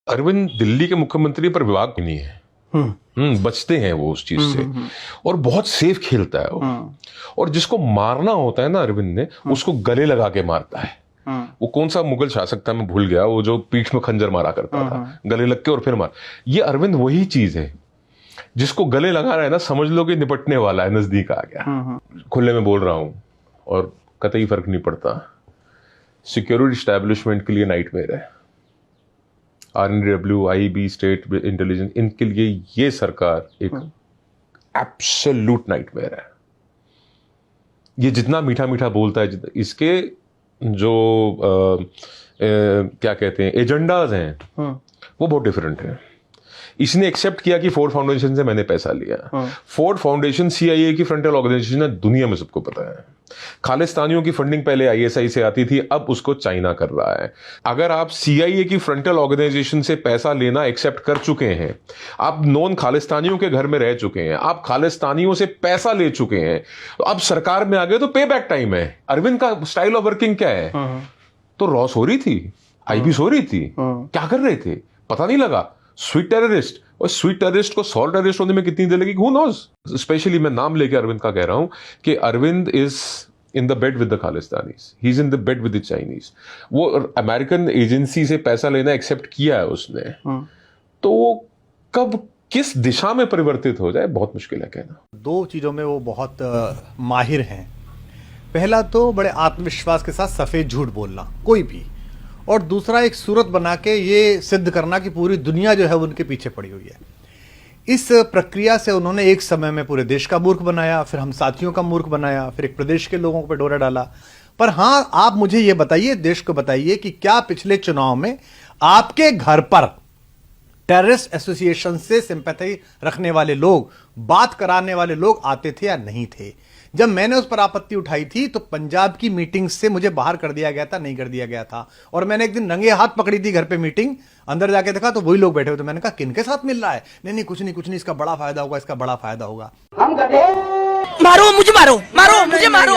अरविंद दिल्ली के मुख्यमंत्री पर विवाद भी नहीं है। बचते हैं वो उस चीज से और बहुत सेफ खेलता है वो। और जिसको मारना होता है ना अरविंद ने उसको गले लगा के मारता है। वो कौन सा मुगल शासक था मैं भूल गया, वो जो पीठ में खंजर मारा करता था, गले लग के और फिर मार। ये अरविंद वही चीज है जिसको गले लगा रहा है ना, समझ लो कि निपटने वाला है, नजदीक आ गया। खुले में बोल रहा हूं और कतई फर्क नहीं पड़ता, सिक्योरिटी एस्टैब्लिशमेंट के लिए नाइटमेयर है। RNW, IB, स्टेट इंटेलिजेंस, इनके लिए ये सरकार एक एब्सोल्यूट नाइटमेयर है। ये जितना मीठा मीठा बोलता है, इसके जो क्या कहते हैं एजेंडाज हैं वो बहुत डिफरेंट है। इसने एक्सेप्ट किया कि फोर्ड फाउंडेशन से मैंने पैसा लिया। फोर्ड फाउंडेशन CIA की फ्रंटल ऑर्गेनाइजेशन है, दुनिया में सबको पता है। खालिस्तानियों की फंडिंग पहले ISI से आती थी, अब उसको चाइना कर रहा है। अगर आप CIA की फ्रंटल ऑर्गेनाइजेशन से पैसा लेना एक्सेप्ट कर चुके हैं, आप नॉन खालिस्तानियों के घर में रह चुके हैं, आप खालिस्तानियों से पैसा ले चुके हैं, तो अब सरकार में आ गए तो पे बैक टाइम है। अरविंद का स्टाइल ऑफ वर्किंग क्या है? तो रॉ सो रही थी, IB सो रही थी, क्या कर रहे थे पता नहीं लगा। स्वीट टेररिस्ट, और स्वीट टेररिस्ट को सॉल्ट टेररिस्ट होने में कितनी देर लगी, हू नोज। स्पेशली मैं नाम लेके अरविंद का कह रहा हूं कि Arvind is in the bed with the Khalistanis, he is in the bed with the Chinese. वो अमेरिकन एजेंसी से पैसा लेना एक्सेप्ट किया है उसने, तो वो कब किस दिशा में परिवर्तित हो जाए बहुत मुश्किल है कहना। दो चीजों में वो बहुत माहिर हैं। पहला तो बड़े आत्मविश्वास के साथ सफेद झूठ बोलना कोई भी, और दूसरा एक सूरत बना के ये सिद्ध करना कि पूरी दुनिया जो है उनके पीछे पड़ी हुई है। इस प्रक्रिया से उन्होंने एक समय में पूरे देश का मूर्ख बनाया, फिर हम साथियों का मूर्ख बनाया, फिर एक प्रदेश के लोगों पर डोरा डाला। पर हाँ, आप मुझे ये बताइए, देश को बताइए कि क्या पिछले चुनाव में आपके घर पर टेररिस्ट एसोसिएशन से सिंपैथी रखने वाले लोग, बात कराने वाले लोग आते थे या नहीं थे? जब मैंने उस पर आपत्ति उठाई थी तो पंजाब की मीटिंग से मुझे बाहर कर दिया गया था, नहीं कर दिया गया था। और मैंने एक दिन रंगे हाथ पकड़ी थी घर पे मीटिंग, अंदर जाके देखा तो वही लोग बैठे हुए थे। मैंने कहा किनके साथ मिल रहा है? नहीं, कुछ नहीं, इसका बड़ा फायदा होगा, इसका बड़ा फायदा होगा। हम मारो मुझे, मारो मुझे, मारो।